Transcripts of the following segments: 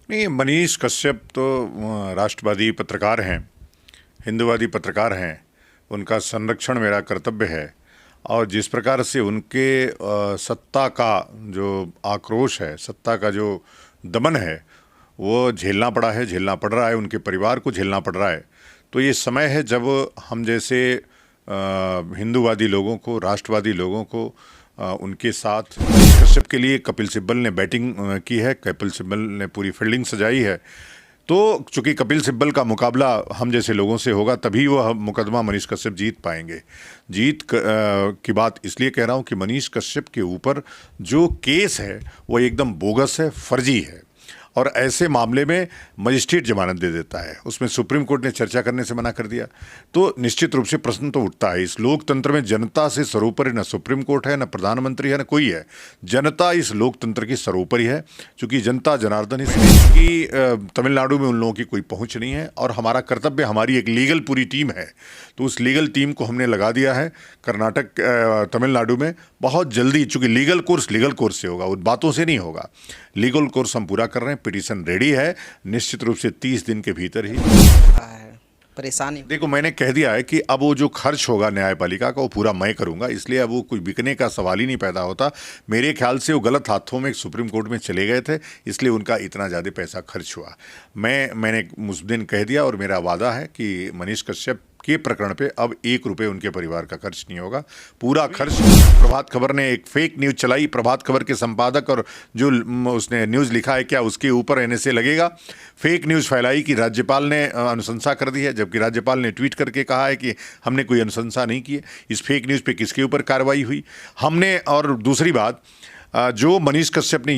नहीं, मनीष कश्यप तो राष्ट्रवादी पत्रकार हैं, हिंदूवादी पत्रकार हैं। उनका संरक्षण मेरा कर्तव्य है। और जिस प्रकार से उनके सत्ता का जो आक्रोश है, सत्ता का जो दमन है, वो झेलना पड़ा है, झेलना पड़ रहा है, उनके परिवार को झेलना पड़ रहा है। तो ये समय है जब हम जैसे हिंदूवादी लोगों को, राष्ट्रवादी लोगों को उनके साथ कश्यप के लिए कपिल सिब्बल ने बैटिंग की है, कपिल सिब्बल ने पूरी फील्डिंग सजाई है। तो चूंकि कपिल सिब्बल का मुकाबला हम जैसे लोगों से होगा, तभी वो मुकदमा मनीष कश्यप जीत पाएंगे। की बात इसलिए कह रहा हूँ कि मनीष कश्यप के ऊपर जो केस है वो एकदम बोगस है, फर्जी है। और ऐसे मामले में मजिस्ट्रेट जमानत दे देता है, उसमें सुप्रीम कोर्ट ने चर्चा करने से मना कर दिया। तो निश्चित रूप से प्रश्न तो उठता है, इस लोकतंत्र में जनता से सर्वोपरि न सुप्रीम कोर्ट है, न प्रधानमंत्री है, न कोई है। जनता इस लोकतंत्र की सर्वोपरि है, क्योंकि जनता जनार्दन की तमिलनाडु में उन लोगों की कोई पहुंच नहीं है। और हमारा कर्तव्य, हमारी एक लीगल पूरी टीम है, तो उस लीगल टीम को हमने लगा दिया है कर्नाटक तमिलनाडु में। बहुत जल्दी, चूंकि लीगल कोर्स से होगा, उन बातों से नहीं होगा। लीगल कोर्स हम पूरा कर रहे हैं, पिटीशन रेडी है, निश्चित रूप से 30 दिन के भीतर ही। परेशानी देखो, मैंने कह दिया है कि अब वो जो खर्च होगा न्यायपालिका का, वो पूरा मैं करूंगा, इसलिए अब वो कोई बिकने का सवाल ही नहीं पैदा होता। मेरे ख्याल से वो गलत हाथों में सुप्रीम कोर्ट में चले गए थे, इसलिए उनका इतना ज़्यादा पैसा खर्च हुआ। मैंने उस दिन कह दिया, और मेरा वादा है कि मनीष कश्यप के प्रकरण पे अब 1 रुपये उनके परिवार का खर्च नहीं होगा। पूरा खर्च, प्रभात खबर ने एक फेक न्यूज़ चलाई, प्रभात खबर के संपादक और जो उसने न्यूज़ लिखा है, क्या उसके ऊपर एनएसए लगेगा? फेक न्यूज़ फैलाई कि राज्यपाल ने अनुशंसा कर दी है, जबकि राज्यपाल ने ट्वीट करके कहा है कि हमने कोई अनुशंसा नहीं की है। इस फेक न्यूज़ पे किसके ऊपर कार्रवाई हुई हमने? और दूसरी बात, जो मनीष कश्यप ने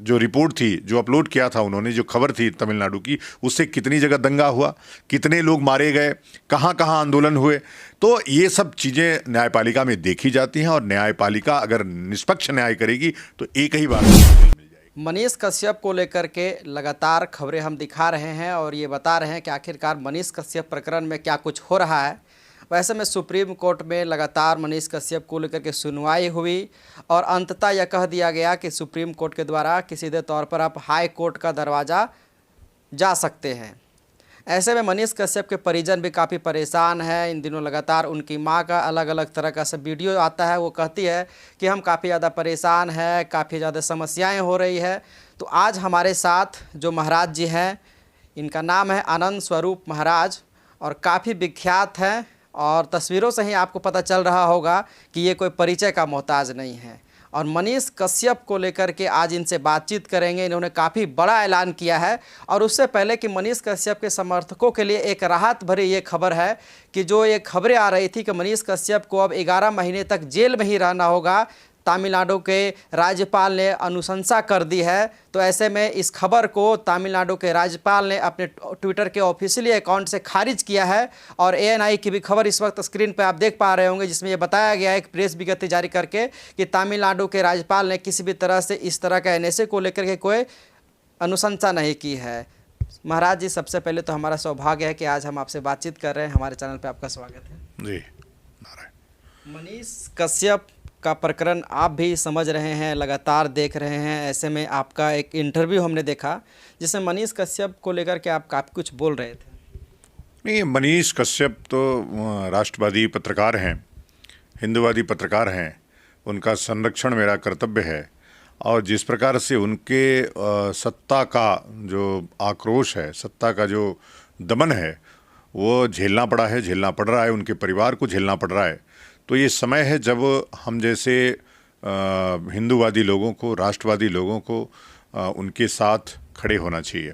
जो रिपोर्ट थी, जो अपलोड किया था उन्होंने, जो खबर थी तमिलनाडु की, उससे कितनी जगह दंगा हुआ, कितने लोग मारे गए, कहाँ कहाँ आंदोलन हुए। तो ये सब चीज़ें न्यायपालिका में देखी जाती हैं, और न्यायपालिका अगर निष्पक्ष न्याय करेगी तो एक ही बार मिल जाएगी। मनीष कश्यप को लेकर के लगातार खबरें हम दिखा रहे हैं और ये बता रहे हैं कि आखिरकार मनीष कश्यप प्रकरण में क्या कुछ हो रहा है। वैसे में सुप्रीम कोर्ट में लगातार मनीष कश्यप को लेकर के सुनवाई हुई और अंततः यह कह दिया गया कि सुप्रीम कोर्ट के द्वारा कि सीधे तौर पर आप हाई कोर्ट का दरवाज़ा जा सकते हैं। ऐसे में मनीष कश्यप के परिजन भी काफ़ी परेशान हैं। इन दिनों लगातार उनकी मां का अलग अलग तरह का सब वीडियो आता है, वो कहती है कि हम काफ़ी ज़्यादा परेशान हैं, काफ़ी ज़्यादा समस्याएं हो रही है। तो आज हमारे साथ जो महाराज जी हैं, इनका नाम है आनंद स्वरूप महाराज, और काफ़ी विख्यात हैं, और तस्वीरों से ही आपको पता चल रहा होगा कि ये कोई परिचय का मोहताज नहीं है। और मनीष कश्यप को लेकर के आज इनसे बातचीत करेंगे। इन्होंने काफ़ी बड़ा ऐलान किया है, और उससे पहले कि मनीष कश्यप के समर्थकों के लिए एक राहत भरी ये खबर है कि जो ये खबरें आ रही थी कि मनीष कश्यप को अब 11 महीने तक जेल में ही रहना होगा, तमिलनाडु के राज्यपाल ने अनुशंसा कर दी है। तो ऐसे में इस खबर को तमिलनाडु के राज्यपाल ने अपने ट्विटर के ऑफिशियली अकाउंट से खारिज किया है। और एएनआई की भी खबर इस वक्त स्क्रीन पर आप देख पा रहे होंगे, जिसमें यह बताया गया है एक प्रेस विज्ञप्ति जारी करके कि तमिलनाडु के राज्यपाल ने किसी भी तरह से इस तरह का एनएसए को लेकर के कोई अनुशंसा नहीं की है। महाराज जी, सबसे पहले तो हमारा सौभाग्य है कि आज हम आपसे बातचीत कर रहे हैं। हमारे चैनल पर आपका स्वागत है जी। मनीष कश्यप का प्रकरण आप भी समझ रहे हैं, लगातार देख रहे हैं। ऐसे में आपका एक इंटरव्यू हमने देखा जिसमें मनीष कश्यप को लेकर के आप काफ़ी कुछ बोल रहे थे। नहीं, मनीष कश्यप तो राष्ट्रवादी पत्रकार हैं, हिंदूवादी पत्रकार हैं। उनका संरक्षण मेरा कर्तव्य है। और जिस प्रकार से उनके सत्ता का जो आक्रोश है, सत्ता का जो दमन है, वो झेलना पड़ा है, झेलना पड़ रहा है, उनके परिवार को झेलना पड़ रहा है। तो ये समय है जब हम जैसे हिंदूवादी लोगों को, राष्ट्रवादी लोगों को उनके साथ खड़े होना चाहिए।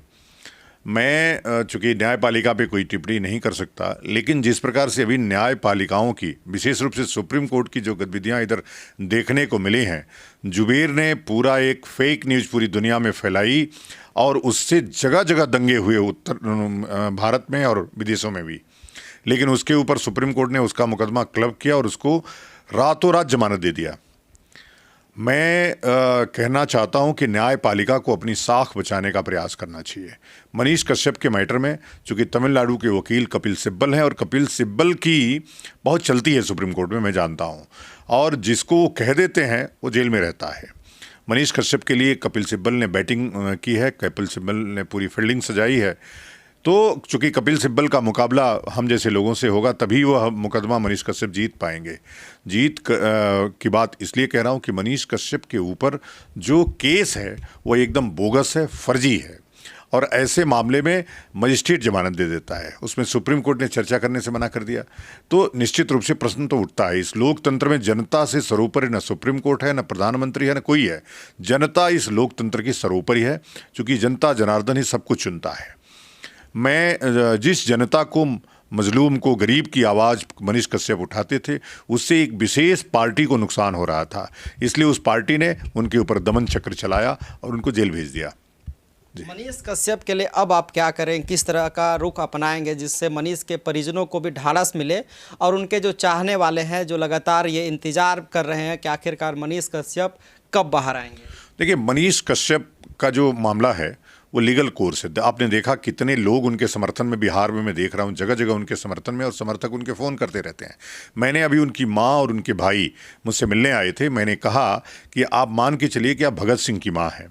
मैं चूँकि न्यायपालिका पे कोई टिप्पणी नहीं कर सकता, लेकिन जिस प्रकार से अभी न्यायपालिकाओं की, विशेष रूप से सुप्रीम कोर्ट की जो गतिविधियाँ इधर देखने को मिली हैं, जुबेर ने पूरा एक फेक न्यूज़ पूरी दुनिया में फैलाई, और उससे जगह जगह दंगे हुए उत्तर भारत में और विदेशों में भी। लेकिन उसके ऊपर सुप्रीम कोर्ट ने उसका मुकदमा क्लब किया और उसको रातों रात जमानत दे दिया। मैं कहना चाहता हूं कि न्यायपालिका को अपनी साख बचाने का प्रयास करना चाहिए। मनीष कश्यप के मैटर में चूंकि तमिलनाडु के वकील कपिल सिब्बल हैं, और कपिल सिब्बल की बहुत चलती है सुप्रीम कोर्ट में, मैं जानता हूं, और जिसको वो कह देते हैं वो जेल में रहता है। मनीष कश्यप के लिए कपिल सिब्बल ने बैटिंग की है, कपिल सिब्बल ने पूरी फील्डिंग सजाई है। तो चूंकि कपिल सिब्बल का मुकाबला हम जैसे लोगों से होगा तभी वह मुकदमा मनीष कश्यप जीत पाएंगे। की बात इसलिए कह रहा हूं कि मनीष कश्यप के ऊपर जो केस है वो एकदम बोगस है, फर्जी है, और ऐसे मामले में मजिस्ट्रेट जमानत दे देता है। उसमें सुप्रीम कोर्ट ने चर्चा करने से मना कर दिया। तो निश्चित रूप से प्रश्न तो उठता है, इस लोकतंत्र में जनता से सर्वोपरि न सुप्रीम कोर्ट है, न प्रधानमंत्री है, न कोई है। जनता इस लोकतंत्र की सर्वोपरि है, क्योंकि जनता जनार्दन ही सब कुछ चुनता है। मैं जिस जनता को, मजलूम को, गरीब की आवाज़ मनीष कश्यप उठाते थे, उससे एक विशेष पार्टी को नुकसान हो रहा था, इसलिए उस पार्टी ने उनके ऊपर दमन चक्र चलाया और उनको जेल भेज दिया। मनीष कश्यप के लिए अब आप क्या करें, किस तरह का रुख अपनाएंगे जिससे मनीष के परिजनों को भी ढाढ़स मिले और उनके जो चाहने वाले हैं, जो लगातार ये इंतजार कर रहे हैं कि आखिरकार मनीष कश्यप कब बाहर आएंगे? देखिए, मनीष कश्यप का जो मामला है वो लीगल कोर्स है। आपने देखा कितने लोग उनके समर्थन में, बिहार में मैं देख रहा हूँ जगह जगह उनके समर्थन में, और समर्थक उनके फ़ोन करते रहते हैं। मैंने अभी उनकी माँ और उनके भाई मुझसे मिलने आए थे। मैंने कहा कि आप मान के चलिए कि आप भगत सिंह की माँ हैं।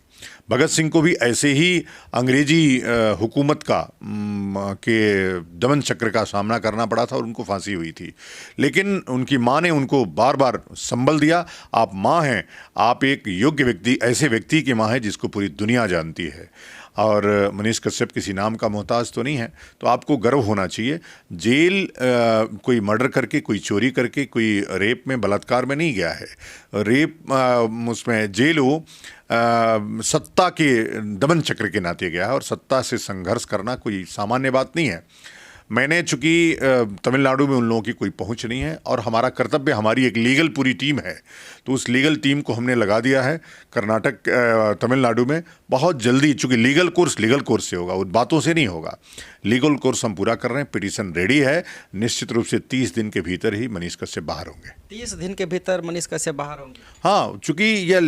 भगत सिंह को भी ऐसे ही अंग्रेजी हुकूमत के दमन चक्र का सामना करना पड़ा था और उनको फांसी हुई थी, लेकिन उनकी माँ ने उनको बार बार संबल दिया। आप माँ हैं, आप एक योग्य व्यक्ति, ऐसे व्यक्ति की माँ हैं जिसको पूरी दुनिया जानती है, और मनीष कश्यप किसी नाम का मोहताज तो नहीं है। तो आपको गर्व होना चाहिए। जेल कोई मर्डर करके, कोई चोरी करके, कोई रेप में, बलात्कार में नहीं गया है। रेप उसमें जेल वो सत्ता के दमन चक्र के नाते गया है, और सत्ता से संघर्ष करना कोई सामान्य बात नहीं है। मैंने चूंकि तमिलनाडु में उन लोगों की कोई पहुंच नहीं है, और हमारा कर्तव्य, हमारी एक लीगल पूरी टीम है, तो उस लीगल टीम को हमने लगा दिया है कर्नाटक, तमिलनाडु में। बहुत जल्दी, चूंकि लीगल कोर्स से होगा, उन बातों से नहीं होगा। लीगल कोर्स हम पूरा कर रहे हैं, पिटीशन रेडी है। निश्चित रूप से 30 दिन के भीतर ही मनीष कश्यप बाहर होंगे। 30 दिन के भीतर मनीष कश्यप बाहर होंगे? हाँ, चूंकि यह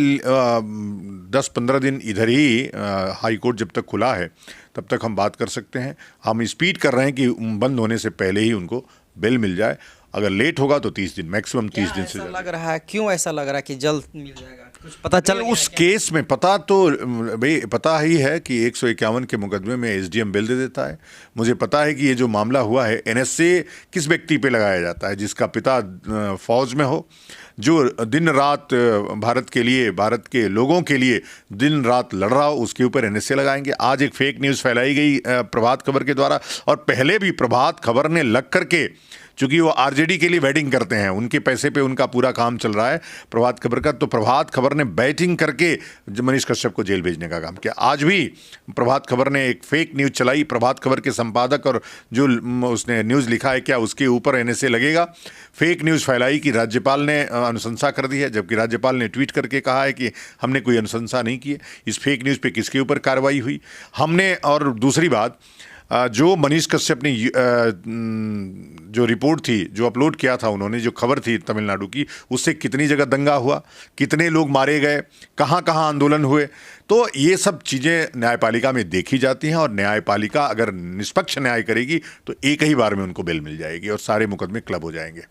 10-15 दिन इधर ही हाई कोर्ट जब तक खुला है तब तक हम बात कर सकते हैं। हम स्पीड कर रहे हैं कि बंद होने से पहले ही उनको बेल मिल जाए। अगर लेट होगा तो 30 दिन, मैक्सिमम 30 दिन से ज़्यादा लग रहा है। क्यों ऐसा लग रहा है कि जल्द मिल जाएगा? कुछ पता चल उस केस में पता तो भाई पता ही है कि 151 के मुकदमे में एसडीएम बेल दे देता है। मुझे पता है कि ये जो मामला हुआ है, एनएसए किस व्यक्ति पे लगाया जाता है? जिसका पिता फौज में हो, जो दिन रात भारत के लिए, भारत के लोगों के लिए दिन रात लड़ रहा हो, उसके ऊपर एनएसए लगाएंगे। आज एक फेक न्यूज़ फैलाई गई प्रभात खबर के द्वारा, और पहले भी प्रभात खबर ने लग करके, चूंकि वो आरजेडी के लिए बैटिंग करते हैं, उनके पैसे पे उनका पूरा काम चल रहा है प्रभात खबर का, तो प्रभात खबर ने बैटिंग करके मनीष कश्यप को जेल भेजने का काम किया। आज भी प्रभात खबर ने एक फेक न्यूज़ चलाई, प्रभात खबर के संपादक और जो उसने न्यूज़ लिखा है क्या उसके ऊपर एनएसए लगेगा। फेक न्यूज़ फैलाई कि राज्यपाल ने अनुशंसा कर दी है, जबकि राज्यपाल ने ट्वीट करके कहा है कि हमने कोई अनुशंसा नहीं की है। इस फेक न्यूज़ पे किसके ऊपर कार्रवाई हुई हमने? और दूसरी बात, जो मनीष कश्यप ने जो रिपोर्ट थी, जो अपलोड किया था उन्होंने, जो खबर थी तमिलनाडु की, उससे कितनी जगह दंगा हुआ, कितने लोग मारे गए, कहाँ कहाँ आंदोलन हुए, तो ये सब चीज़ें न्यायपालिका में देखी जाती हैं, और न्यायपालिका अगर निष्पक्ष न्याय करेगी तो एक ही बार में उनको बेल मिल जाएगी और सारे मुकदमे क्लब हो जाएंगे।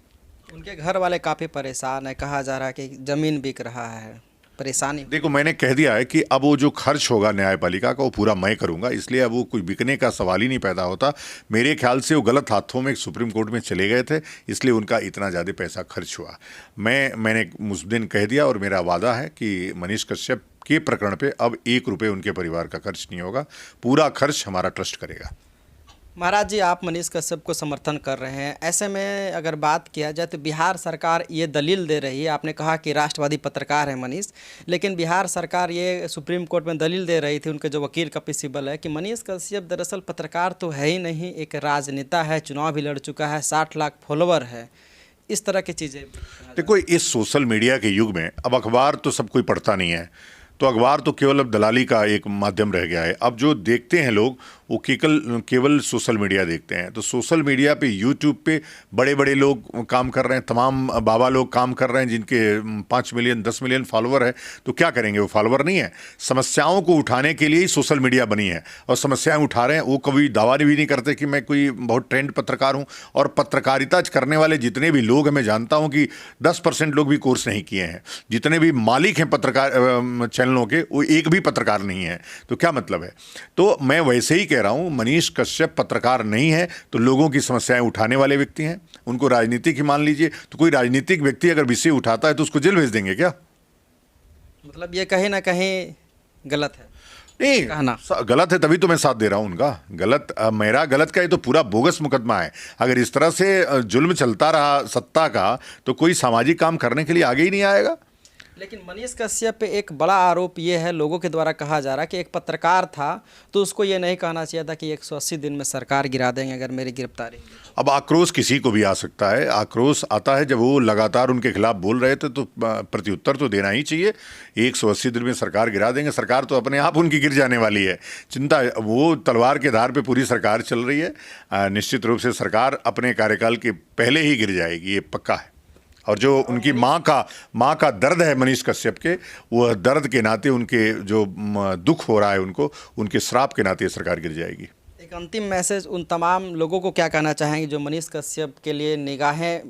उनके घर वाले काफ़ी परेशान है, कहा जा रहा है कि ज़मीन बिक रहा है, परेशानी। देखो, मैंने कह दिया है कि अब वो जो खर्च होगा न्यायपालिका का वो पूरा मैं करूंगा, इसलिए अब वो कोई बिकने का सवाल ही नहीं पैदा होता। मेरे ख्याल से वो गलत हाथों में सुप्रीम कोर्ट में चले गए थे, इसलिए उनका इतना ज़्यादा पैसा खर्च हुआ। मैंने उस दिन कह दिया, और मेरा वादा है कि मनीष कश्यप के प्रकरण पे अब 1 रुपये उनके परिवार का खर्च नहीं होगा, पूरा खर्च हमारा ट्रस्ट करेगा। महाराज जी, आप मनीष कश्यप को समर्थन कर रहे हैं, ऐसे में अगर बात किया जाए तो बिहार सरकार ये दलील दे रही है, आपने कहा कि राष्ट्रवादी पत्रकार हैं मनीष, लेकिन बिहार सरकार ये सुप्रीम कोर्ट में दलील दे रही थी, उनके जो वकील कपिल सिब्बल है, कि मनीष कश्यप दरअसल पत्रकार तो है ही नहीं, एक राजनेता है, चुनाव भी लड़ चुका है, 60 लाख फॉलोवर है, इस तरह की चीज़ें। देखो, इस सोशल मीडिया के युग में अब अखबार तो सब कोई पढ़ता नहीं है, तो अखबार तो केवल अब दलाली का एक माध्यम रह गया है। अब जो देखते हैं लोग वो केवल केवल सोशल मीडिया देखते हैं। तो सोशल मीडिया पे, यूट्यूब पे बड़े बड़े लोग काम कर रहे हैं, तमाम बाबा लोग काम कर रहे हैं जिनके 5 मिलियन 10 मिलियन फॉलोअर है। तो क्या करेंगे? वो फॉलोअर नहीं है। समस्याओं को उठाने के लिए ही सोशल मीडिया बनी है और समस्याएं उठा रहे हैं। वो कभी दावा भी नहीं करते कि मैं कोई बहुत ट्रेंड पत्रकार हूं। और पत्रकारिता करने वाले जितने भी लोग हैं, मैं जानता हूं कि 10% लोग भी कोर्स नहीं किए हैं। जितने भी मालिक हैं पत्रकार चैनलों के, वो एक भी पत्रकार नहीं है। तो क्या मतलब है? तो मैं वैसे ही कह रहा हूं, मनीष कश्यप पत्रकार नहीं है तो लोगों की समस्याएं उठाने वाले व्यक्ति हैं। उनको राजनीतिक ही मान लीजिए। तो कोई राजनीतिक व्यक्ति अगर विषय उठाता है तो उसको जेल भेज देंगे क्या? मतलब ये कहीं ना कहीं गलत है। नहीं, कहना गलत है, तभी तो मैं साथ दे रहा हूं उनका। गलत मेरा गलत का ये तो पूरा बोगस मुकदमा है। अगर इस तरह से जुल्म चलता रहा सत्ता का, तो कोई सामाजिक काम करने के लिए आगे ही नहीं आएगा। लेकिन मनीष कश्यप पे एक बड़ा आरोप ये है, लोगों के द्वारा कहा जा रहा है कि एक पत्रकार था तो उसको ये नहीं कहना चाहिए था कि 180 दिन में सरकार गिरा देंगे अगर मेरी गिरफ्तारी। अब आक्रोश किसी को भी आ सकता है। आक्रोश आता है जब वो लगातार उनके खिलाफ बोल रहे थे, तो प्रत्युत्तर तो देना ही चाहिए। 180 दिन में सरकार गिरा देंगे? सरकार तो अपने आप उनकी गिर जाने वाली है। चिंता, वो तलवार के धार पे पूरी सरकार चल रही है। निश्चित रूप से सरकार अपने कार्यकाल के पहले ही गिर जाएगी, ये पक्का है। और जो उनकी माँ का दर्द है मनीष कश्यप के, वह दर्द के नाते, उनके जो दुख हो रहा है उनको, उनके श्राप के नाते सरकार गिर जाएगी। एक अंतिम मैसेज उन तमाम लोगों को क्या कहना चाहेंगे जो मनीष कश्यप के लिए निगाहें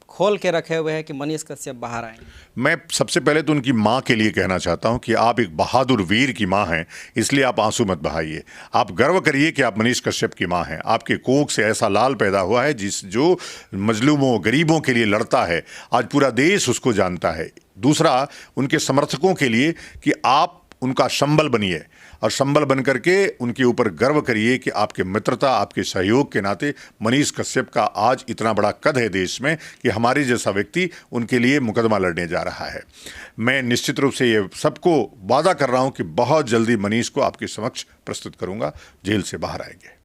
खोल के रखे हुए हैं कि मनीष कश्यप बाहर आएंगे? मैं सबसे पहले तो उनकी माँ के लिए कहना चाहता हूँ कि आप एक बहादुर वीर की माँ हैं, इसलिए आप आंसू मत बहाइए। आप गर्व करिए कि आप मनीष कश्यप की माँ हैं। आपके कोख से ऐसा लाल पैदा हुआ है जो मजलूमों, गरीबों के लिए लड़ता है। आज पूरा देश उसको जानता है। दूसरा, उनके समर्थकों के लिए कि आप उनका संबल बनिए और संबल बन करके उनके ऊपर गर्व करिए कि आपके मित्रता, आपके सहयोग के नाते मनीष कश्यप का आज इतना बड़ा कद है देश में कि हमारे जैसा व्यक्ति उनके लिए मुकदमा लड़ने जा रहा है। मैं निश्चित रूप से ये सबको वादा कर रहा हूं कि बहुत जल्दी मनीष को आपके समक्ष प्रस्तुत करूंगा, जेल से बाहर आएंगे।